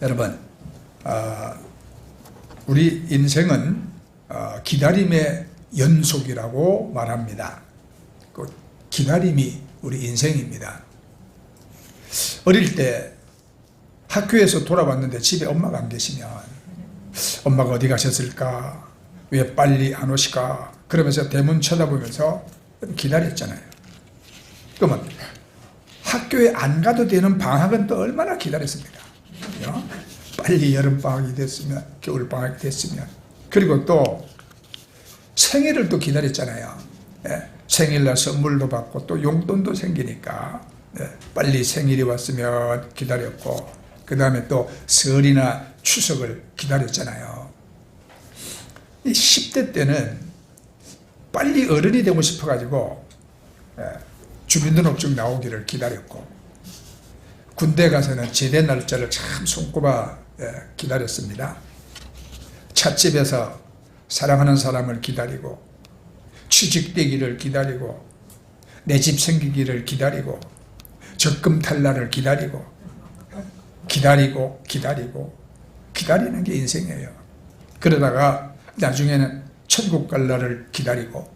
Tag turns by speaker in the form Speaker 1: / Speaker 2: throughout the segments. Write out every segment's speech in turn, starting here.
Speaker 1: 여러분, 우리 인생은 기다림의 연속이라고 말합니다. 그 기다림이 우리 인생입니다. 어릴 때 학교에서 돌아왔는데 집에 엄마가 안 계시면 엄마가 어디 가셨을까? 왜 빨리 안 오실까? 그러면서 대문 쳐다보면서 기다렸잖아요. 그러면 학교에 안 가도 되는 방학은 또 얼마나 기다렸습니까? 빨리 여름방학이 됐으면, 겨울방학이 됐으면. 그리고 또 생일을 또 기다렸잖아요. 생일날 선물도 받고 또 용돈도 생기니까 빨리 생일이 왔으면 기다렸고, 그 다음에 또 설이나 추석을 기다렸잖아요. 이 10대 때는 빨리 어른이 되고 싶어가지고 주민등록증 나오기를 기다렸고, 군대 가서는 제대 날짜를 참 손꼽아 기다렸습니다. 찻집에서 사랑하는 사람을 기다리고, 취직되기를 기다리고, 내 집 생기기를 기다리고, 적금 탈 날을 기다리고, 기다리는 게 인생이에요. 그러다가 나중에는 천국 갈 날을 기다리고,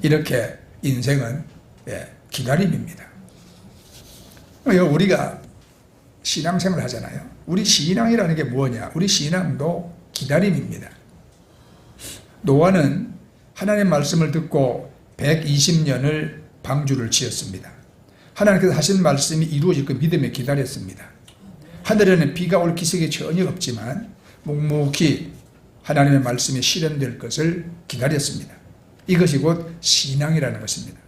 Speaker 1: 이렇게 인생은 기다림입니다. 우리가 신앙생활을 하잖아요. 우리 신앙이라는 게 뭐냐? 우리 신앙도 기다림입니다. 노아는 하나님의 말씀을 듣고 120년을 방주를 지었습니다. 하나님께서 하신 말씀이 이루어질 그 믿음에 기다렸습니다. 하늘에는 비가 올 기색이 전혀 없지만 묵묵히 하나님의 말씀이 실현될 것을 기다렸습니다. 이것이 곧 신앙이라는 것입니다.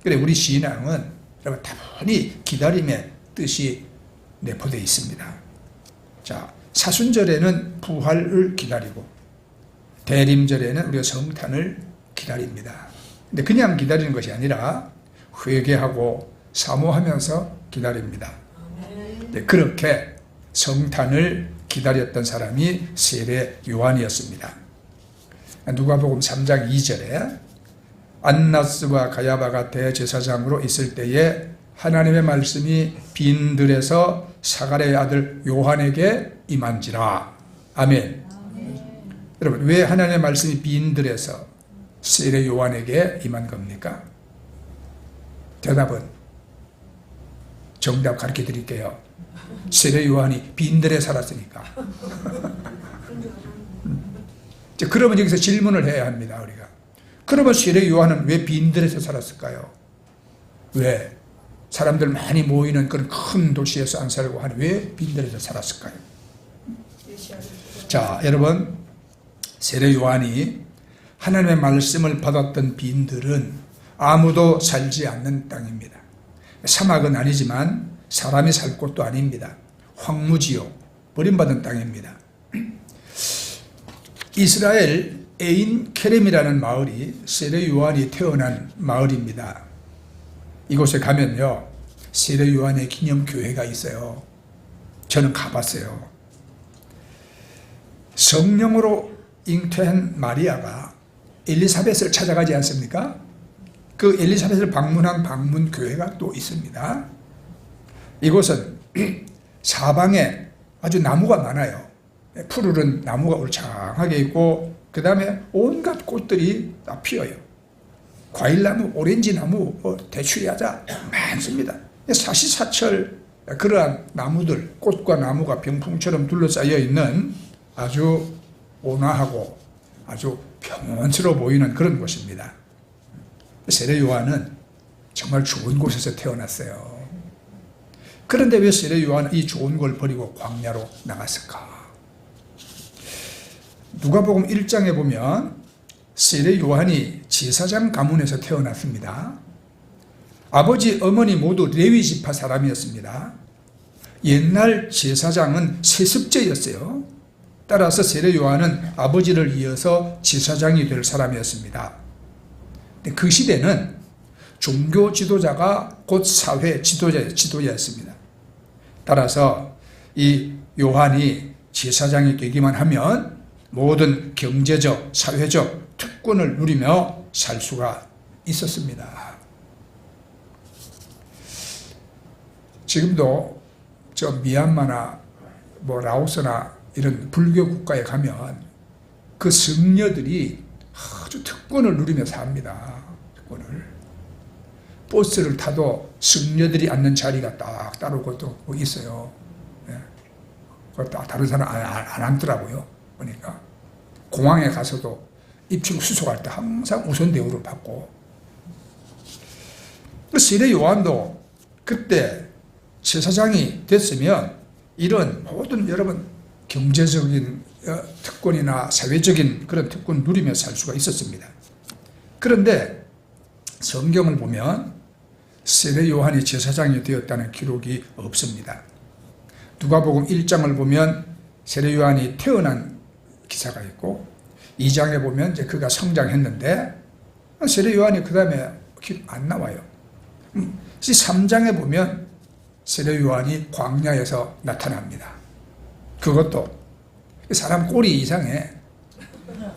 Speaker 1: 그래, 우리 신앙은 여러분 다분히 기다림의 뜻이 내포되어 있습니다. 자, 사순절에는 부활을 기다리고, 대림절에는 우리가 성탄을 기다립니다. 근데 그냥 기다리는 것이 아니라 회개하고 사모하면서 기다립니다. 네, 그렇게 성탄을 기다렸던 사람이 세례 요한이었습니다. 누가복음 3장 2절에 안나스와 가야바가 대제사장으로 있을 때에 하나님의 말씀이 빈들에서 사가랴의 아들 요한에게 임한지라. 아멘. 여러분, 왜 하나님의 말씀이 빈들에서 세례 요한에게 임한 겁니까? 대답은 정답 가르쳐 드릴게요. 세례 요한이 빈들에 살았으니까. 그러면 여기서 질문을 해야 합니다, 우리가. 그러면 세례 요한은 왜 빈들에서 살았을까요? 왜? 사람들 많이 모이는 그런 큰 도시에서 안 살고 왜 빈들에서 살았을까요? 자, 여러분, 세례 요한이 하나님의 말씀을 받았던 빈들은 아무도 살지 않는 땅입니다. 사막은 아니지만 사람이 살 곳도 아닙니다. 황무지요, 버림받은 땅입니다. 이스라엘 에인 케렘이라는 마을이 세례 요한이 태어난 마을입니다. 이곳에 가면요, 세례 요한의 기념교회가 있어요. 저는 가봤어요. 성령으로 잉태한 마리아가 엘리사벳을 찾아가지 않습니까? 그 엘리사벳을 방문한 방문교회가 또 있습니다. 이곳은 사방에 아주 나무가 많아요. 푸르른 나무가 울창하게 있고, 그 다음에 온갖 꽃들이 다 피어요. 과일나무, 오렌지나무, 대추야자 많습니다. 사시사철 그러한 나무들, 꽃과 나무가 병풍처럼 둘러싸여 있는 아주 온화하고 아주 평온스러워 보이는 그런 곳입니다. 세례 요한은 정말 좋은 곳에서 태어났어요. 그런데 왜 세례 요한은 이 좋은 걸 버리고 광야로 나갔을까? 누가복음 1장에 보면 세례 요한이 제사장 가문에서 태어났습니다. 아버지, 어머니 모두 레위 지파 사람이었습니다. 옛날 제사장은 세습제였어요. 따라서 세례 요한은 아버지를 이어서 제사장이 될 사람이었습니다. 그 시대는 종교 지도자가 곧 사회 지도자였습니다. 따라서 이 요한이 제사장이 되기만 하면 모든 경제적, 사회적 특권을 누리며 살 수가 있었습니다. 지금도 저 미얀마나 뭐 라오스나 이런 불교 국가에 가면 그 성녀들이 아주 특권을 누리며 삽니다. 특권을. 버스를 타도 성녀들이 앉는 자리가 딱 따로 그것도 있어요. 예. 그것도 다른 사람 안 앉더라고요. 보니까. 공항에 가서도 입출 수속할 때 항상 우선 대우를 받고. 세례 요한도 그때 제사장이 됐으면 이런 모든 여러분 경제적인 특권이나 사회적인 그런 특권을 누리며 살 수가 있었습니다. 그런데 성경을 보면 세례 요한이 제사장이 되었다는 기록이 없습니다. 누가복음 1장을 보면 세례 요한이 태어난 기사가 있고 2장에 보면 이제 그가 성장했는데 세례 요한이 그 다음에 안 나와요. 3장에 보면 세례 요한이 광야에서 나타납니다. 그것도 사람 꼴이 이상해.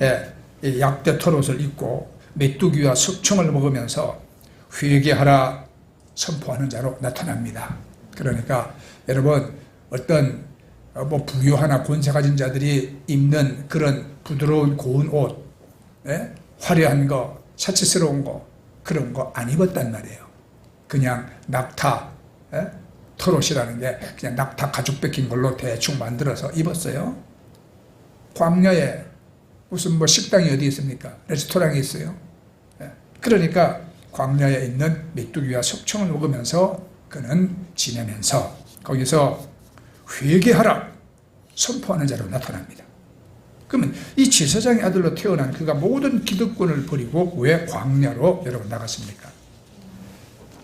Speaker 1: 예, 약대 털옷을 입고 메뚜기와 석청을 먹으면서 회개하라 선포하는 자로 나타납니다. 그러니까 여러분 어떤 뭐 부유하나 권세 가진 자들이 입는 그런 부드러운 고운 옷, 예? 화려한 거, 사치스러운 거 그런 거 안 입었단 말이에요. 그냥 낙타, 예? 털옷이라는 게 그냥 낙타 가죽 벗긴 걸로 대충 만들어서 입었어요. 광야에 무슨 뭐 식당이 어디 있습니까? 레스토랑이 있어요. 예. 그러니까 광야에 있는 메뚜기와 석청을 먹으면서 그는 지내면서 거기서 회개하라 선포하는 자로 나타납니다. 그러면 이 제사장의 아들로 태어난 그가 모든 기득권을 버리고 왜 광야로 여러분 나갔습니까?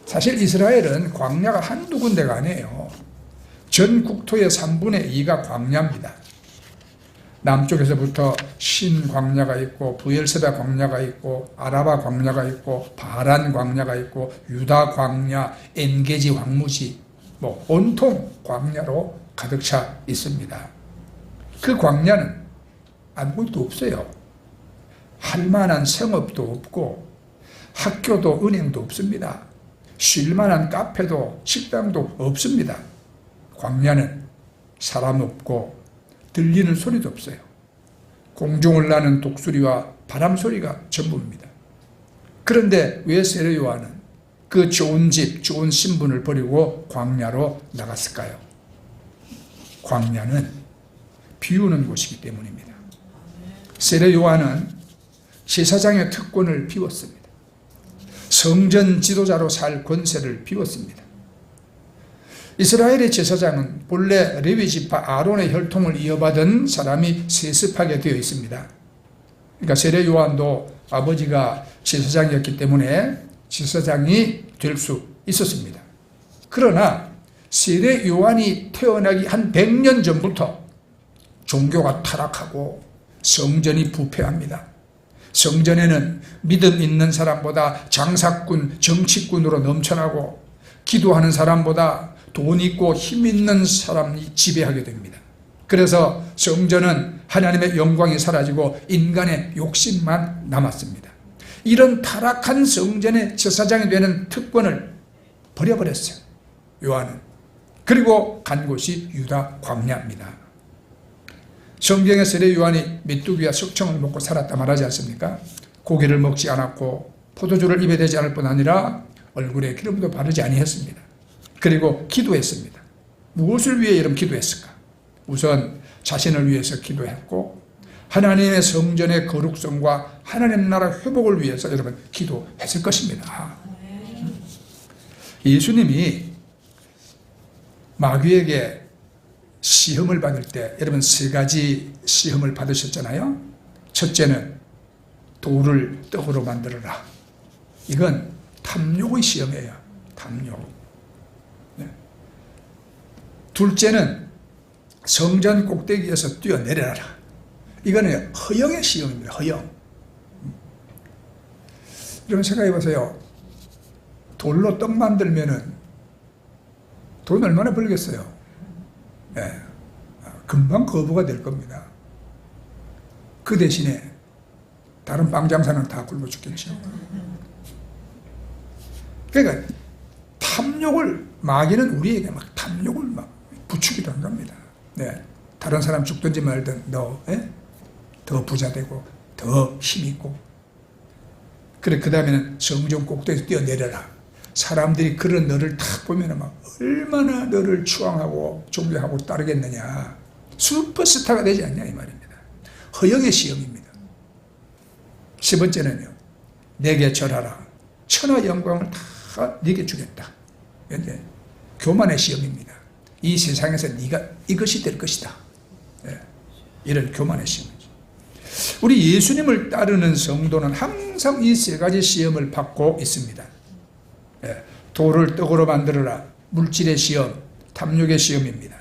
Speaker 1: 사실 이스라엘은 광야가 한두 군데가 아니에요. 전 국토의 3분의 2가 광야입니다. 남쪽에서부터 신 광야가 있고 부엘세바 광야가 있고 아라바 광야가 있고 바란 광야가 있고 유다 광야, 엔게지 황무지 뭐 온통 광야로 가득 차 있습니다. 그 광야는 아무것도 없어요. 할 만한 생업도 없고 학교도 은행도 없습니다. 쉴 만한 카페도 식당도 없습니다. 광야는 사람 없고 들리는 소리도 없어요. 공중을 나는 독수리와 바람 소리가 전부입니다. 그런데 왜 세례 요한은 그 좋은 집, 좋은 신분을 버리고 광야로 나갔을까요? 광야는 비우는 곳이기 때문입니다. 세례 요한은 제사장의 특권을 비웠습니다. 성전 지도자로 살 권세를 비웠습니다. 이스라엘의 제사장은 본래 레위 지파 아론의 혈통을 이어받은 사람이 세습하게 되어 있습니다. 그러니까 세례 요한도 아버지가 제사장이었기 때문에 제사장이 될 수 있었습니다. 그러나 세례 요한이 태어나기 한 100년 전부터 종교가 타락하고 성전이 부패합니다. 성전에는 믿음 있는 사람보다 장사꾼, 정치꾼으로 넘쳐나고 기도하는 사람보다 돈 있고 힘 있는 사람이 지배하게 됩니다. 그래서 성전은 하나님의 영광이 사라지고 인간의 욕심만 남았습니다. 이런 타락한 성전의 제사장이 되는 특권을 버려버렸어요. 요한은. 그리고 간 곳이 유다 광야입니다. 성경의 세례 요한이 메뚜기와 석청을 먹고 살았다 말하지 않습니까? 고기를 먹지 않았고 포도주를 입에 대지 않을 뿐 아니라 얼굴에 기름도 바르지 아니했습니다. 그리고 기도했습니다. 무엇을 위해 여러분 기도했을까? 우선 자신을 위해서 기도했고 하나님의 성전의 거룩성과 하나님 나라 회복을 위해서 여러분 기도했을 것입니다. 예수님이 마귀에게 시험을 받을 때 여러분 3가지 시험을 받으셨잖아요. 첫째는 돌을 떡으로 만들어라. 이건 탐욕의 시험이에요. 탐욕. 네. 둘째는 성전 꼭대기에서 뛰어내려라. 이거는 허영의 시험입니다. 허영. 여러분 생각해 보세요. 돌로 떡 만들면은 돈 얼마나 벌겠어요? 네. 금방 거부가 될 겁니다. 그 대신에 다른 빵 장사는 다 굶어 죽겠죠. 그러니까 탐욕을 마귀는 우리에게 막 탐욕을 막 부추기도 한 겁니다. 네. 다른 사람 죽든지 말든 너 더 부자 되고 더 힘있고, 그래 그 다음에는 성전 꼭대기에서 뛰어내려라. 사람들이 그런 너를 탁 보면 막 얼마나 너를 추앙하고 존경하고 따르겠느냐. 슈퍼스타가 되지 않냐 이 말입니다. 허영의 시험입니다. 세 번째는요, 내게 절하라. 천하 영광을 다 네게 주겠다. 이제 교만의 시험입니다. 이 세상에서 네가 이것이 될 것이다. 이런 교만의 시험이죠. 우리 예수님을 따르는 성도는 항상 이 세 가지 시험을 받고 있습니다. 돌을 떡으로 만들어라. 물질의 시험, 탐욕의 시험입니다.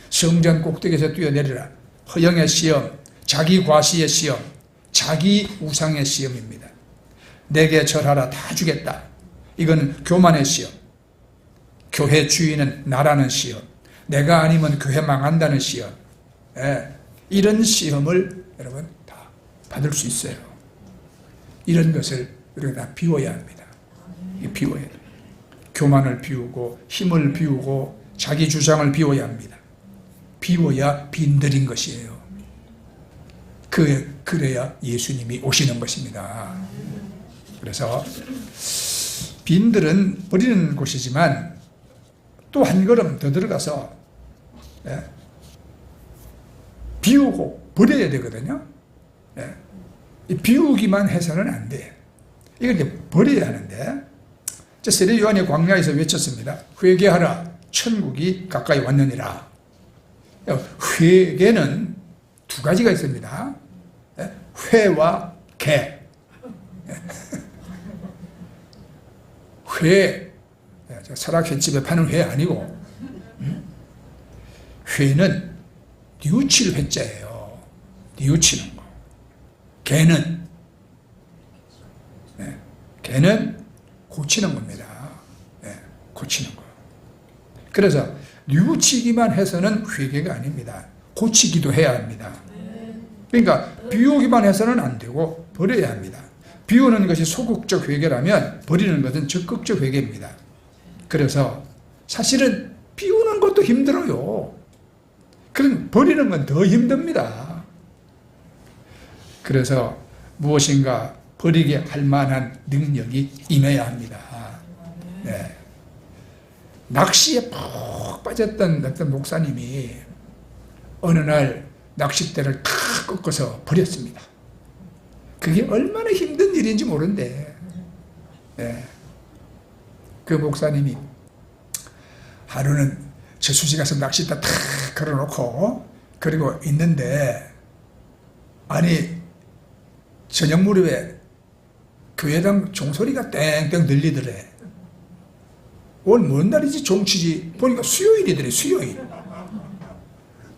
Speaker 1: 성전 꼭대기에서 뛰어내리라. 허영의 시험, 자기 과시의 시험, 자기 우상의 시험입니다. 내게 절하라. 다 주겠다. 이거는 교만의 시험. 교회 주인은 나라는 시험. 내가 아니면 교회 망한다는 시험. 이런 시험을 여러분 다 받을 수 있어요. 이런 것을 우리가 다 비워야 합니다. 비워야 돼요. 교만을 비우고 힘을 비우고 자기 주장을 비워야 합니다. 비워야 빈들인 것이에요. 그래야 예수님이 오시는 것입니다. 그래서 빈들은 버리는 곳이지만 또 한 걸음 더 들어가서 비우고 버려야 되거든요. 비우기만 해서는 안 돼. 이걸 이제 버려야 하는데, 세례 요한이 광야에서 외쳤습니다. 회개하라. 천국이 가까이 왔느니라. 회개는 두 가지가 있습니다. 회와 개. 회, 설악회집에 파는 회 아니고, 회는 뉘우칠 회자예요. 뉘우치는 거. 개는 고치는 겁니다. 고치는 거. 그래서 뉘우치기만 해서는 회개가 아닙니다. 고치기도 해야 합니다. 그러니까 비우기만 해서는 안 되고 버려야 합니다. 비우는 것이 소극적 회개라면 버리는 것은 적극적 회개입니다. 그래서 사실은 비우는 것도 힘들어요. 그럼 버리는 건 더 힘듭니다. 그래서 무엇인가 버리게 할 만한 능력이 임해야 합니다. 낚시에 푹 빠졌던 어떤 목사님이 어느 날 낚싯대를 탁 꺾어서 버렸습니다. 그게 얼마나 힘든 일인지 모르는데, 그 목사님이 하루는 저수지 가서 낚싯대 탁 걸어놓고 그리고 있는데, 아니 저녁 무렵에 교회당 종소리가 땡땡 들리더래. 오늘 뭔 날이지 종치지 보니까 수요일이더래.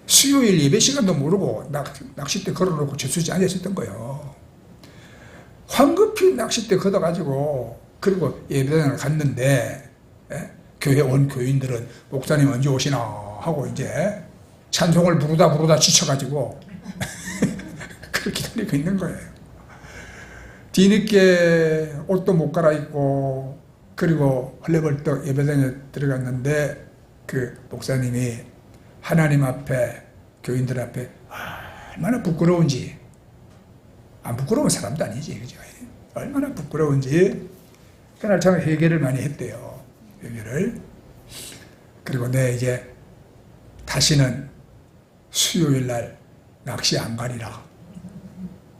Speaker 1: 수요일 예배 시간도 모르고 낚싯대 걸어놓고 저수지 앉아있었던 거예요. 황급히 낚싯대 걷어가지고 그리고 예배당을 갔는데, 교회 온 교인들은 목사님 언제 오시나 하고 이제 찬송을 부르다 지쳐가지고 그렇게 기다리고 있는 거예요. 뒤늦게 옷도 못 갈아입고 그리고 헐레벌떡 예배당에 들어갔는데, 그 목사님이 하나님 앞에, 교인들 앞에 얼마나 부끄러운지, 안 부끄러운 사람도 아니지, 그죠? 얼마나 부끄러운지 그날 참 회개를 많이 했대요. 회개를. 그리고 이제 다시는 수요일 날 낚시 안 가리라.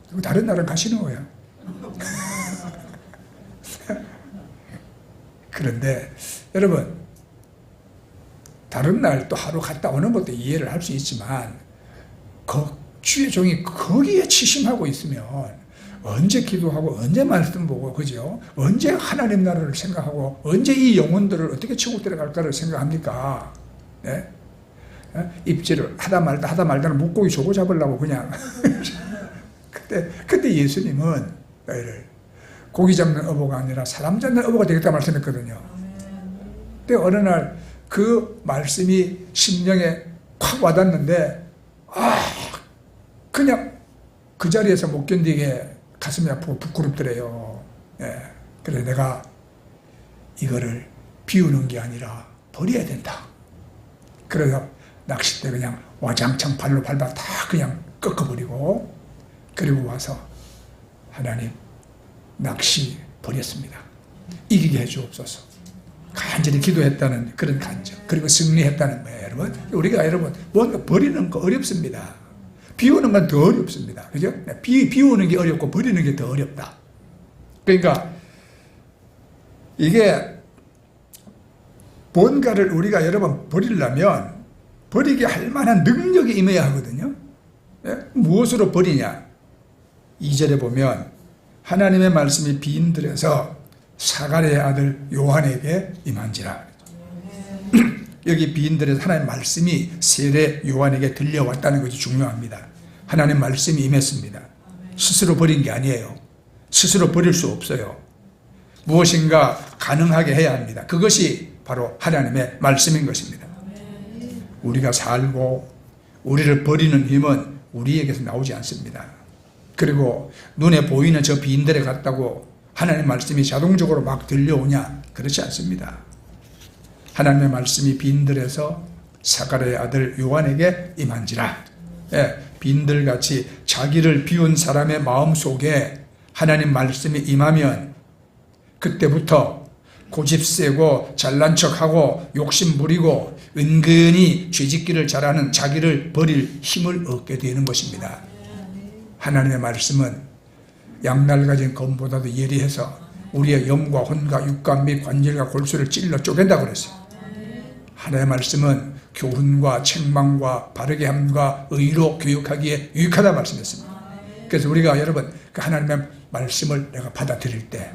Speaker 1: 그리고 다른 날은 가시는 거예요. 그런데 여러분, 다른 날 또 하루 갔다 오는 것도 이해를 할 수 있지만, 주의 종이 거기에 치심하고 있으면 언제 기도하고 언제 말씀 보고, 그죠? 언제 하나님 나라를 생각하고 언제 이 영혼들을 어떻게 천국 데려갈까를 생각합니까? 입질을 하다 말다는 물고기 조고 잡으려고 그냥 그때 예수님은 너희를 고기 잡는 어부가 아니라 사람 잡는 어부가 되겠다 말씀했거든요. 근데 어느 날 그 말씀이 심령에 확 와닿는데, 그냥 그 자리에서 못 견디게 가슴이 아프고 부끄럽더래요. 그래서 내가 이거를 비우는 게 아니라 버려야 된다. 그래서 낚싯대 그냥 와장창 발로 밟아 다 그냥 꺾어버리고, 그리고 와서 하나님 낚시 버렸습니다. 이기게 해주옵소서. 간절히 기도했다는 그런 간절, 그리고 승리했다는 거예요. 여러분, 우리가 여러분 뭔가 버리는 거 어렵습니다. 비우는 건 더 어렵습니다. 그죠? 비우는 게 어렵고 버리는 게 더 어렵다. 그러니까 이게 뭔가를 우리가 여러분 버리려면 버리게 할 만한 능력이 임해야 하거든요. 예? 무엇으로 버리냐? 2절에 보면 하나님의 말씀이 빈들에서 사가랴의 아들 요한에게 임한지라. 여기 빈들에서 하나님의 말씀이 세례 요한에게 들려왔다는 것이 중요합니다. 하나님의 말씀이 임했습니다. 스스로 버린 게 아니에요. 스스로 버릴 수 없어요. 무엇인가 가능하게 해야 합니다. 그것이 바로 하나님의 말씀인 것입니다. 우리가 살고 우리를 버리는 힘은 우리에게서 나오지 않습니다. 그리고 눈에 보이는 저 빈들에 갔다고 하나님의 말씀이 자동적으로 막 들려오냐? 그렇지 않습니다. 하나님의 말씀이 빈들에서 사가랴의 아들 요한에게 임한지라. 예, 빈들같이 자기를 비운 사람의 마음속에 하나님 말씀이 임하면 그때부터 고집세고 잘난 척하고 욕심 부리고 은근히 죄짓기를 잘하는 자기를 버릴 힘을 얻게 되는 것입니다. 하나님의 말씀은 양날 가진 검보다도 예리해서 우리의 영과 혼과 육과 및 관절과 골수를 찔러 쪼갠다고 그랬어요. 하나님의 말씀은 교훈과 책망과 바르게 함과 의로 교육하기에 유익하다 말씀했습니다. 그래서 우리가 여러분 그 하나님의 말씀을 내가 받아들일 때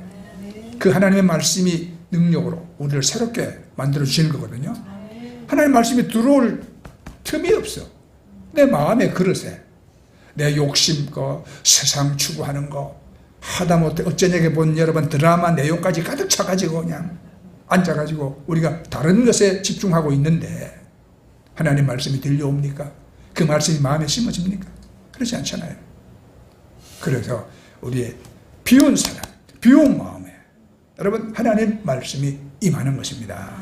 Speaker 1: 그 하나님의 말씀이 능력으로 우리를 새롭게 만들어 주시는 거거든요. 하나님의 말씀이 들어올 틈이 없어. 내 마음의 그릇에 내 욕심과 세상 추구하는 거 하다못해 어쩌냐게 본 여러분 드라마 내용까지 가득 차가지고 그냥 앉아가지고 우리가 다른 것에 집중하고 있는데 하나님 말씀이 들려옵니까? 그 말씀이 마음에 심어집니까? 그렇지 않잖아요. 그래서 우리의 비운 사람, 비운 마음에 여러분 하나님 말씀이 임하는 것입니다.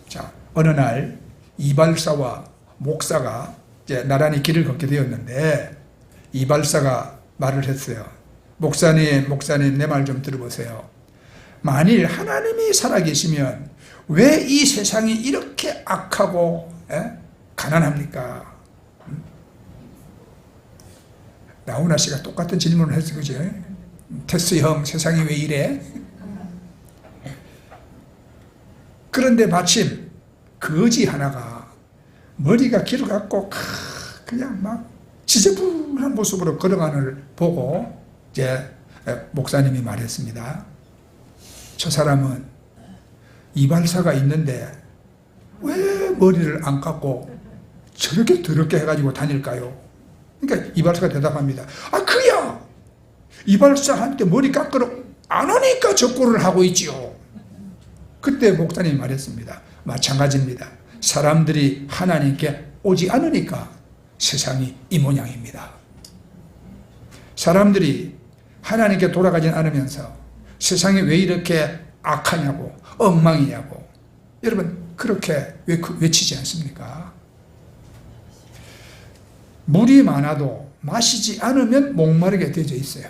Speaker 1: 자, 어느 날 이발사와 목사가 이제 나란히 길을 걷게 되었는데 이발사가 말을 했어요. 목사님 내 말 좀 들어보세요. 만일 하나님이 살아계시면 왜 이 세상이 이렇게 악하고 가난합니까? 나훈아 씨가 똑같은 질문을 했어, 그죠? 테스 형, 세상이 왜 이래? 그런데 마침 거지 하나가 머리가 길어갖고 그냥 막 지저분한 모습으로 걸어가는 걸 보고 이제 목사님이 말했습니다. 저 사람은 이발사가 있는데 왜 머리를 안 깎고 저렇게 더럽게 해가지고 다닐까요? 그러니까 이발사가 대답합니다. 아, 그야 이발사한테 머리 깎으러 안 오니까 적고를 하고 있지요. 그때 목사님이 말했습니다. 마찬가지입니다. 사람들이 하나님께 오지 않으니까 세상이 이 모양입니다. 사람들이 하나님께 돌아가지 않으면서 세상이 왜 이렇게 악하냐고 엉망이냐고 여러분 그렇게 외치지 않습니까? 물이 많아도 마시지 않으면 목마르게 되어져 있어요.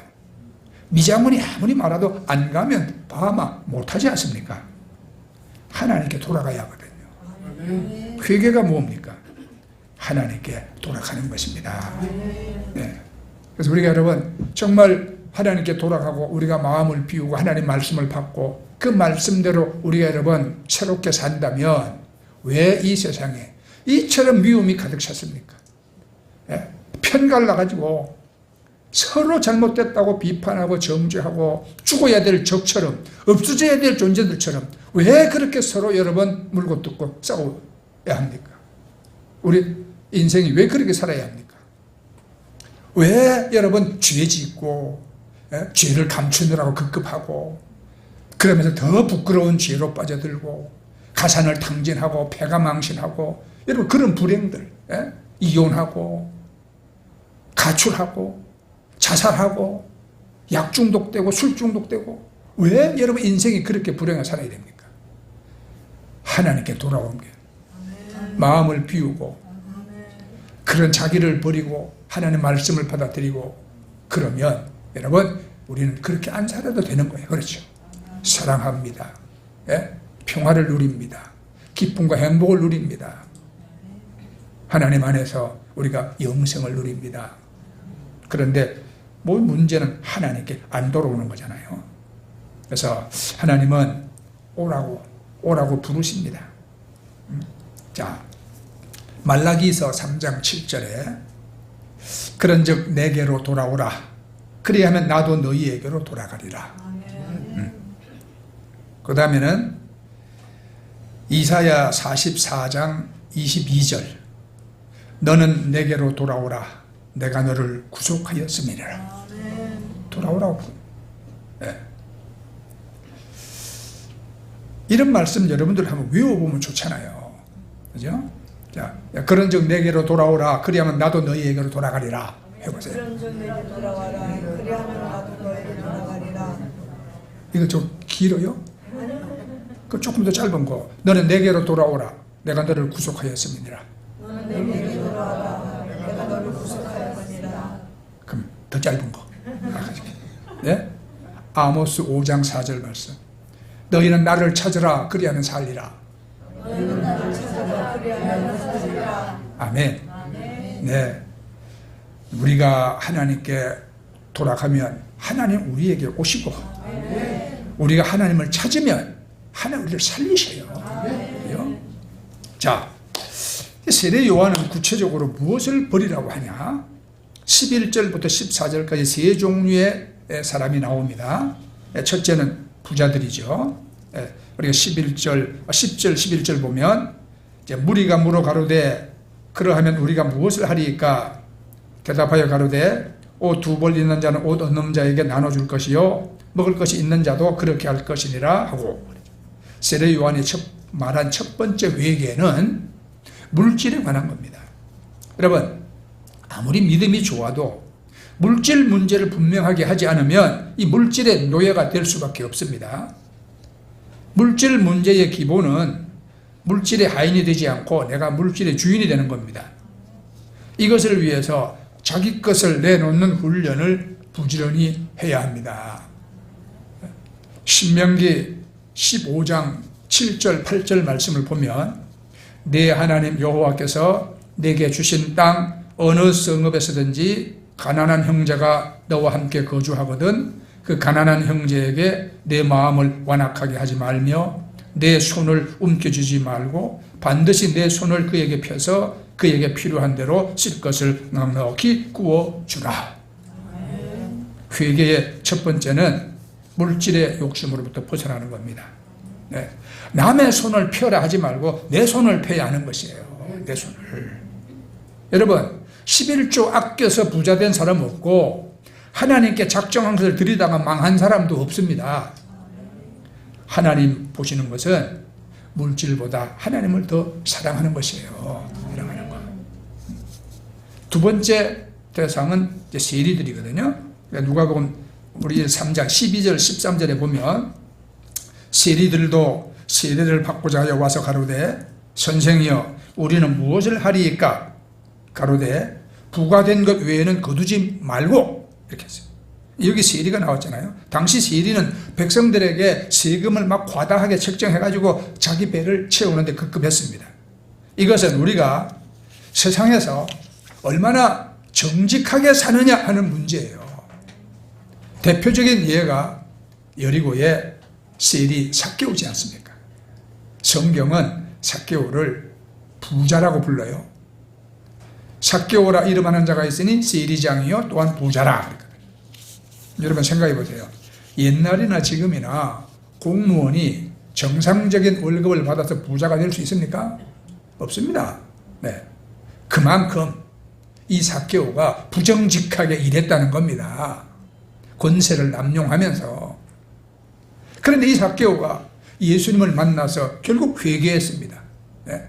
Speaker 1: 미장원이 아무리 말아도 안 가면 바마 못하지 않습니까? 하나님께 돌아가야 하거든요. 회개가 뭡니까? 하나님께 돌아가는 것입니다. 네. 그래서 우리가 여러분 정말 하나님께 돌아가고 우리가 마음을 비우고 하나님 말씀을 받고 그 말씀대로 우리가 여러분 새롭게 산다면 왜 이 세상에 이처럼 미움이 가득 찼습니까? 예? 편갈라가지고 서로 잘못됐다고 비판하고 정죄하고 죽어야 될 적처럼 없어져야 될 존재들처럼 왜 그렇게 서로 여러분 물고 뜯고 싸워야 합니까? 우리 인생이 왜 그렇게 살아야 합니까? 왜 여러분 죄 짓고 죄를 감추느라고 급급하고 그러면서 더 부끄러운 죄로 빠져들고 가산을 탕진하고 패가 망신하고 여러분 그런 불행들 이혼하고 가출하고 자살하고 약 중독되고 술 중독되고 왜 여러분 인생이 그렇게 불행하게 살아야 됩니까? 하나님께 돌아온 게 마음을 비우고 그런 자기를 버리고 하나님의 말씀을 받아들이고 그러면 여러분 우리는 그렇게 안 살아도 되는 거예요. 그렇죠? 사랑합니다. 예? 평화를 누립니다. 기쁨과 행복을 누립니다. 하나님 안에서 우리가 영생을 누립니다. 그런데 뭐 문제는 하나님께 안 돌아오는 거잖아요. 그래서 하나님은 오라고 부르십니다. 자, 말라기서 3장 7절에 그런즉 내게로 돌아오라. 그리하면 나도 너희에게로 돌아가리라. 그 다음에는 이사야 44장 22절 너는 내게로 돌아오라. 내가 너를 구속하였음이니라. 돌아오라고. 네. 이런 말씀 여러분들 한번 외워보면 좋잖아요. 그죠? 자, 그런즉 내게로 돌아오라. 그리하면 나도 너희에게로 돌아가리라. 해보세요.
Speaker 2: 그런즉 내게 돌아와라. 그리하면 나도 너에게 돌아가리라.
Speaker 1: 이거 좀 길어요? 그 조금 더 짧은 거. 너는 내게로 돌아오라. 내가 너를 구속하였음이니라.
Speaker 2: 너는 내게 돌아와라. 내가 너를 구속하였으니라.
Speaker 1: 그럼 더 짧은 거. 네? 아모스 5장 4절 말씀. 너희는 나를 찾으라. 그리하면 살리라.
Speaker 2: 너희는 나를 찾아라. 그리하면 살리라.
Speaker 1: 아멘. 네. 우리가 하나님께 돌아가면 하나님 우리에게 오시고 우리가 하나님을 찾으면 하나님 우리를 살리셔요. 자, 세례 요한은 구체적으로 무엇을 버리라고 하냐? 11절부터 14절까지 세 종류의 사람이 나옵니다. 첫째는 부자들이죠. 우리가 10절, 11절 보면 이제 무리가 물어 가로되 그러하면 우리가 무엇을 하리이까? 대답하여 가로되 옷 두 벌 있는 자는 옷 없는 자에게 나눠줄 것이요 먹을 것이 있는 자도 그렇게 할 것이니라 하고, 세례 요한이 말한 첫 번째 회개는 물질에 관한 겁니다. 여러분, 아무리 믿음이 좋아도 물질 문제를 분명하게 하지 않으면 이 물질의 노예가 될 수밖에 없습니다. 물질 문제의 기본은 물질의 하인이 되지 않고 내가 물질의 주인이 되는 겁니다. 이것을 위해서 자기 것을 내놓는 훈련을 부지런히 해야 합니다. 신명기 15장 7절 8절 말씀을 보면 내 하나님 여호와께서 내게 주신 땅 어느 성읍에서든지 가난한 형제가 너와 함께 거주하거든 그 가난한 형제에게 내 마음을 완악하게 하지 말며 내 손을 움켜쥐지 말고 반드시 내 손을 그에게 펴서 그에게 필요한 대로 쓸 것을 넉넉히 구워주라. 회개의 첫 번째는 물질의 욕심으로부터 벗어나는 겁니다. 네. 남의 손을 펴라 하지 말고 내 손을 펴야 하는 것이에요. 내 손을. 여러분, 11조 아껴서 부자된 사람 없고 하나님께 작정한 것을 드리다가 망한 사람도 없습니다. 하나님 보시는 것은 물질보다 하나님을 더 사랑하는 것이에요. 사랑하는 것. 두 번째 대상은 이제 세리들이거든요. 누가복음 우리 3장 12절 13절에 보면 세리들도 세례를 받고자 하여 와서 가로되 선생이여 우리는 무엇을 하리이까? 가로되 부과된 것 외에는 거두지 말고 이렇게 했어요. 여기 세리가 나왔잖아요. 당시 세리는 백성들에게 세금을 막 과다하게 책정해가지고 자기 배를 채우는데 급급했습니다. 이것은 우리가 세상에서 얼마나 정직하게 사느냐 하는 문제예요. 대표적인 예가 여리고의 세리 삭개오지 않습니까? 성경은 삭개오를 부자라고 불러요. 삭개오라 이름하는 자가 있으니 세리장이요 또한 부자라. 여러분 생각해 보세요. 옛날이나 지금이나 공무원이 정상적인 월급을 받아서 부자가 될 수 있습니까? 없습니다. 네. 그만큼 이 삭개오가 부정직하게 일했다는 겁니다. 권세를 남용하면서. 그런데 이 삭개오가 예수님을 만나서 결국 회개했습니다. 네.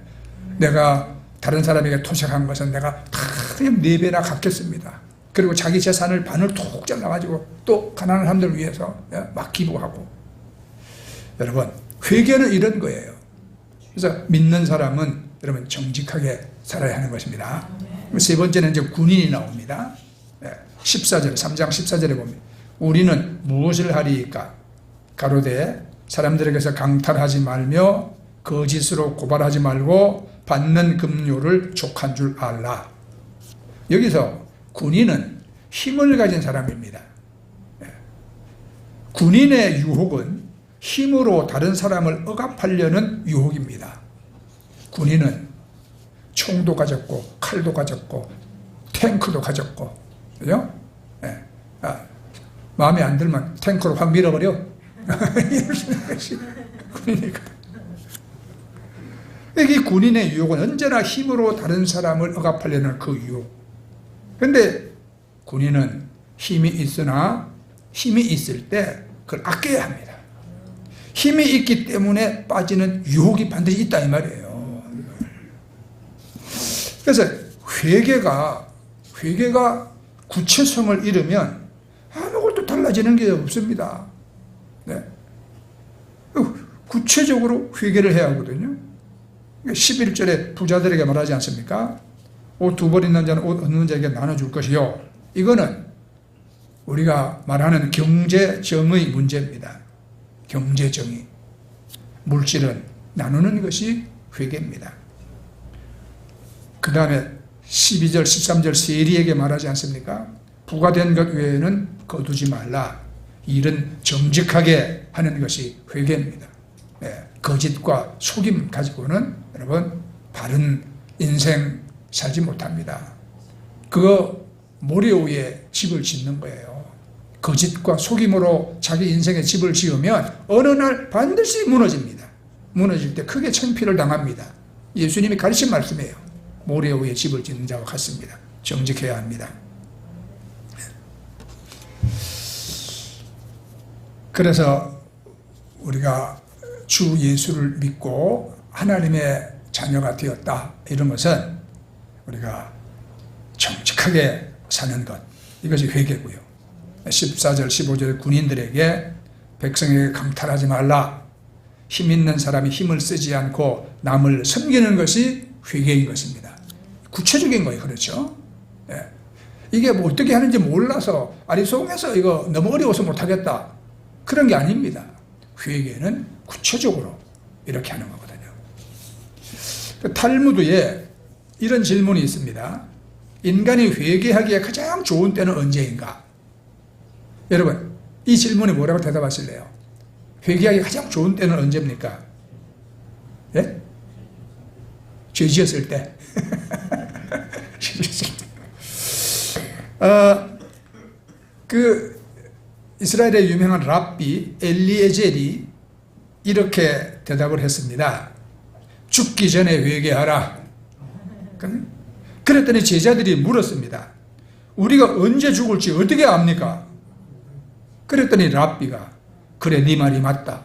Speaker 1: 내가 다른 사람에게 토색한 것은 내가 다 그냥 4배나 갚겠습니다. 그리고 자기 재산을 반을 톡 잘라가지고 또 가난한 사람들을 위해서 막 기부하고. 여러분, 회개는 이런 거예요. 그래서 믿는 사람은 여러분 정직하게 살아야 하는 것입니다. 세 번째는 이제 군인이 나옵니다. 14절, 3장 14절에 보면 우리는 무엇을 하리이까? 가로되 사람들에게서 강탈하지 말며 거짓으로 고발하지 말고 받는 급료를 족한 줄 알라. 여기서 군인은 힘을 가진 사람입니다. 군인의 유혹은 힘으로 다른 사람을 억압하려는 유혹입니다. 군인은 총도 가졌고 칼도 가졌고 탱크도 가졌고, 그죠? 마음에 안 들면 탱크로 확 밀어버려. 이럴 수 있는 것이 군이니까. 이 군인의 유혹은 언제나 힘으로 다른 사람을 억압하려는 그 유혹. 그런데 군인은 힘이 있으나 힘이 있을 때 그걸 아껴야 합니다. 힘이 있기 때문에 빠지는 유혹이 반드시 있다 이 말이에요. 그래서 회개가 구체성을 잃으면 아무것도 달라지는 게 없습니다. 네. 구체적으로 회개를 해야 하거든요. 11절에 부자들에게 말하지 않습니까? 옷 2벌 있는 자는 옷 없는 자에게 나눠줄 것이요. 이거는 우리가 말하는 경제정의 문제입니다. 경제정의. 물질은 나누는 것이 회개입니다. 그 다음에 12절, 13절 세리에게 말하지 않습니까? 부과된 것 외에는 거두지 말라. 일은 정직하게 하는 것이 회개입니다. 거짓과 속임 가지고는 여러분 바른 인생 살지 못합니다. 그거 모래 위에 집을 짓는 거예요. 거짓과 속임으로 자기 인생의 집을 지으면 어느 날 반드시 무너집니다. 무너질 때 크게 창피를 당합니다. 예수님이 가르친 말씀이에요. 모래 위에 집을 짓는 자와 같습니다. 정직해야 합니다. 그래서 우리가 주 예수를 믿고 하나님의 자녀가 되었다, 이런 것은 우리가 정직하게 사는 것, 이것이 회개고요. 14절 15절 군인들에게 백성에게 강탈하지 말라. 힘 있는 사람이 힘을 쓰지 않고 남을 섬기는 것이 회개인 것입니다. 구체적인 거예요. 그렇죠? 이게 뭐 어떻게 하는지 몰라서 아리송해서 이거 너무 어려워서 못하겠다, 그런 게 아닙니다. 회개는 구체적으로 이렇게 하는 거거든요. 탈무드에 이런 질문이 있습니다. 인간이 회개하기에 가장 좋은 때는 언제인가? 여러분, 이 질문에 뭐라고 대답하실래요? 회개하기 가장 좋은 때는 언제입니까? 예? 죄 지었을 때. 이스라엘의 유명한 랍비 엘리에젤이 이렇게 대답을 했습니다. 죽기 전에 회개하라. 그랬더니 제자들이 물었습니다. 우리가 언제 죽을지 어떻게 압니까? 그랬더니 랍비가 그래, 네 말이 맞다.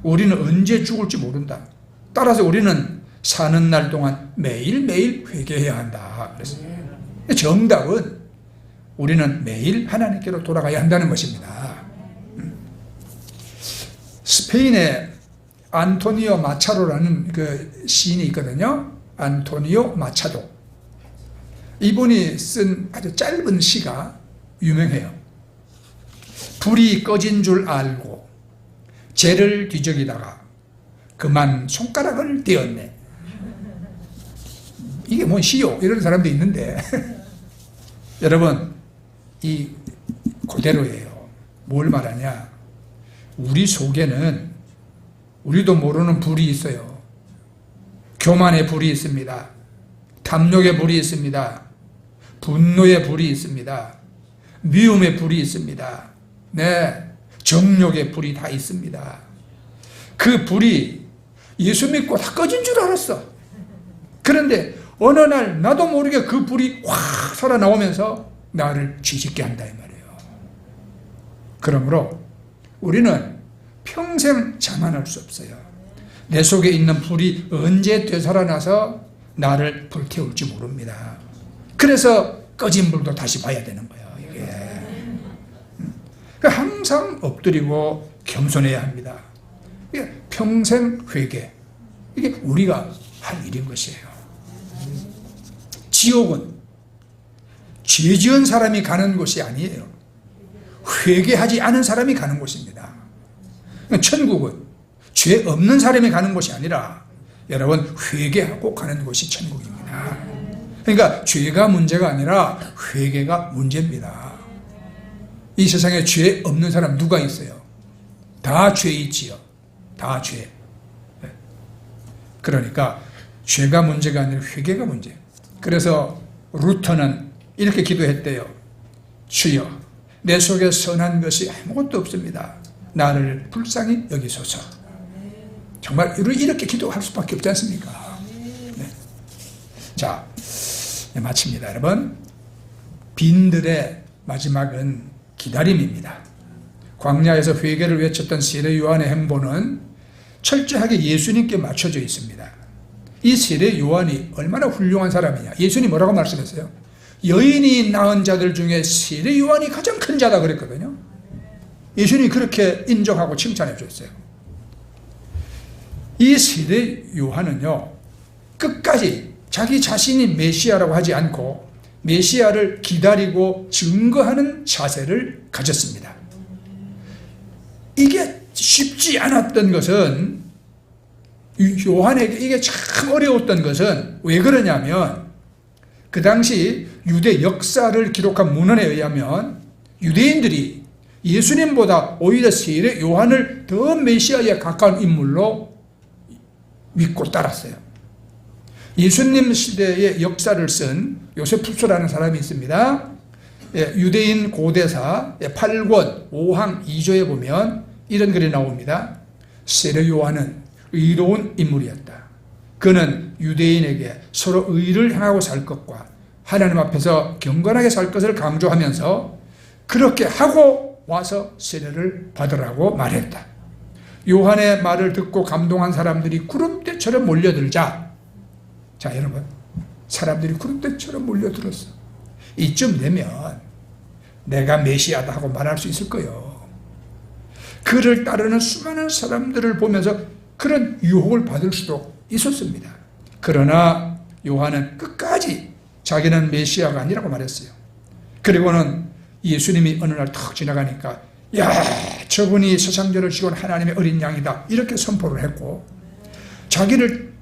Speaker 1: 우리는 언제 죽을지 모른다. 따라서 우리는 사는 날 동안 매일매일 회개해야 한다. 그랬어요. 정답은 우리는 매일 하나님께로 돌아가야 한다는 것입니다. 스페인의 안토니오 마차도라는 그 시인이 있거든요. 안토니오 마차도. 이분이 쓴 아주 짧은 시가 유명해요. 불이 꺼진 줄 알고 재를 뒤적이다가 그만 손가락을 떼었네. 이게 뭔 시요? 이런 사람도 있는데 여러분, 이 그대로예요. 뭘 말하냐? 우리 속에는 우리도 모르는 불이 있어요. 교만의 불이 있습니다. 탐욕의 불이 있습니다. 분노의 불이 있습니다. 미움의 불이 있습니다. 네, 정욕의 불이 다 있습니다. 그 불이 예수 믿고 다 꺼진 줄 알았어. 그런데 어느 날 나도 모르게 그 불이 확 살아나오면서 나를 뒤집게 한다 이 말이에요. 그러므로 우리는 평생 자만할 수 없어요. 내 속에 있는 불이 언제 되살아나서 나를 불태울지 모릅니다. 그래서 꺼진 불도 다시 봐야 되는 거예요. 이게 항상 엎드리고 겸손해야 합니다. 이게 평생 회개, 이게 우리가 할 일인 것이에요. 지옥은 죄 지은 사람이 가는 곳이 아니에요. 회개하지 않은 사람이 가는 곳입니다. 천국은 죄 없는 사람이 가는 곳이 아니라 여러분 회개하고 가는 곳이 천국입니다. 그러니까 죄가 문제가 아니라 회개가 문제입니다. 이 세상에 죄 없는 사람 누가 있어요? 다 죄 있지요. 다 죄. 그러니까 죄가 문제가 아니라 회개가 문제예요. 그래서 루터는 이렇게 기도했대요. 주여, 내 속에 선한 것이 아무것도 없습니다. 나를 불쌍히 여기소서. 정말 이렇게 기도할 수밖에 없지 않습니까? 네. 자, 네, 마칩니다. 여러분, 빈들의 마지막은 기다림입니다. 광야에서 회개를 외쳤던 세례 요한의 행보는 철저하게 예수님께 맞춰져 있습니다. 이 세례 요한이 얼마나 훌륭한 사람이냐. 예수님 뭐라고 말씀했어요? 여인이 낳은 자들 중에 세례 요한이 가장 큰 자다 그랬거든요. 예수님이 그렇게 인정하고 칭찬해 주셨어요. 이 세례 요한은요, 끝까지 자기 자신이 메시아라고 하지 않고 메시아를 기다리고 증거하는 자세를 가졌습니다. 이게 쉽지 않았던 것은, 요한에게 이게 참 어려웠던 것은 왜 그러냐면, 그 당시 유대 역사를 기록한 문헌에 의하면 유대인들이 예수님보다 오히려 세례 요한을 더 메시아에 가까운 인물로 믿고 따랐어요. 예수님 시대의 역사를 쓴 요세푸스라는 사람이 있습니다. 유대인 고대사 8권 5항 2조에 보면 이런 글이 나옵니다. 세례 요한은 의로운 인물이었다. 그는 유대인에게 서로 의를 향하고 살 것과 하나님 앞에서 경건하게 살 것을 강조하면서 그렇게 하고 와서 세례를 받으라고 말했다. 요한의 말을 듣고 감동한 사람들이 구름대처럼 몰려들자, 자 여러분, 사람들이 구름대처럼 몰려들었어. 이쯤 되면 내가 메시아다 하고 말할 수 있을 거예요. 그를 따르는 수많은 사람들을 보면서 그런 유혹을 받을 수도 있었습니다. 그러나 요한은 끝까지 자기는 메시아가 아니라고 말했어요. 그리고는 예수님이 어느 날 탁 지나가니까, 야, 저분이 세상죄를 지고 하나님의 어린 양이다, 이렇게 선포를 했고, 자기를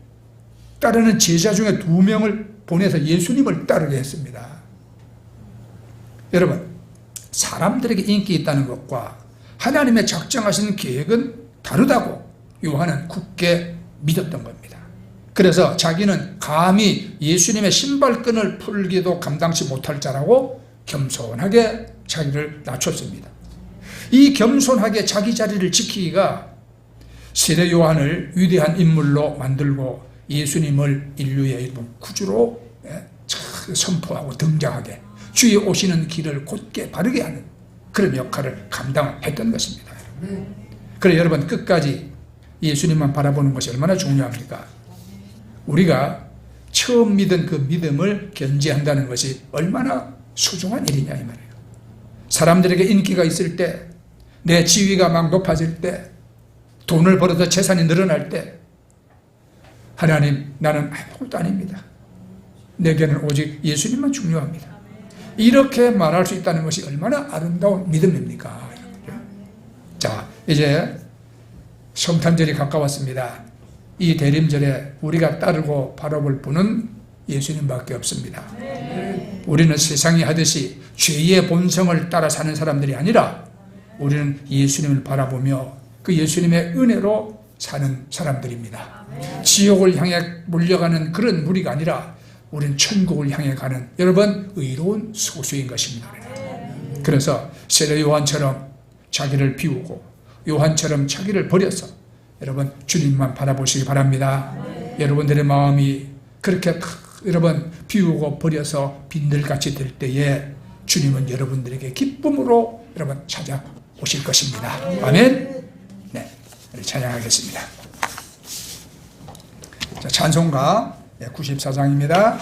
Speaker 1: 따르는 제자 중에 2명을 보내서 예수님을 따르게 했습니다. 여러분, 사람들에게 인기 있다는 것과 하나님의 작정하신 계획은 다르다고 요한은 굳게 믿었던 겁니다. 그래서 자기는 감히 예수님의 신발끈을 풀기도 감당치 못할 자라고 겸손하게 자기를 낮췄습니다. 이 겸손하게 자기 자리를 지키기가 세례 요한을 위대한 인물로 만들고 예수님을 인류의 구주로 선포하고 등장하게, 주의 오시는 길을 곧게 바르게 하는 그런 역할을 감당했던 것입니다. 그래 여러분, 끝까지 예수님만 바라보는 것이 얼마나 중요합니까? 우리가 처음 믿은 그 믿음을 견지한다는 것이 얼마나 소중한 일이냐 이 말이에요. 사람들에게 인기가 있을 때, 내 지위가 막 높아질 때, 돈을 벌어서 재산이 늘어날 때, 하나님, 나는 아무것도 아닙니다. 내게는 오직 예수님만 중요합니다. 이렇게 말할 수 있다는 것이 얼마나 아름다운 믿음입니까? 자, 이제 성탄절이 가까웠습니다. 이 대림절에 우리가 따르고 바라볼 분은 예수님밖에 없습니다. 우리는 세상이 하듯이 죄의 본성을 따라 사는 사람들이 아니라 우리는 예수님을 바라보며 그 예수님의 은혜로 사는 사람들입니다. 지옥을 향해 몰려가는 그런 무리가 아니라 우리는 천국을 향해 가는, 여러분, 의로운 소수인 것입니다. 그래서 세례 요한처럼 자기를 비우고 요한처럼 자기를 버려서 여러분 주님만 바라보시기 바랍니다. 여러분들의 마음이 그렇게 여러분 비우고 버려서 빈들같이 될 때에 주님은 여러분들에게 기쁨으로 여러분 찾아오실 것입니다. 아멘. 네, 우리 찬양하겠습니다. 자, 찬송가 94장입니다.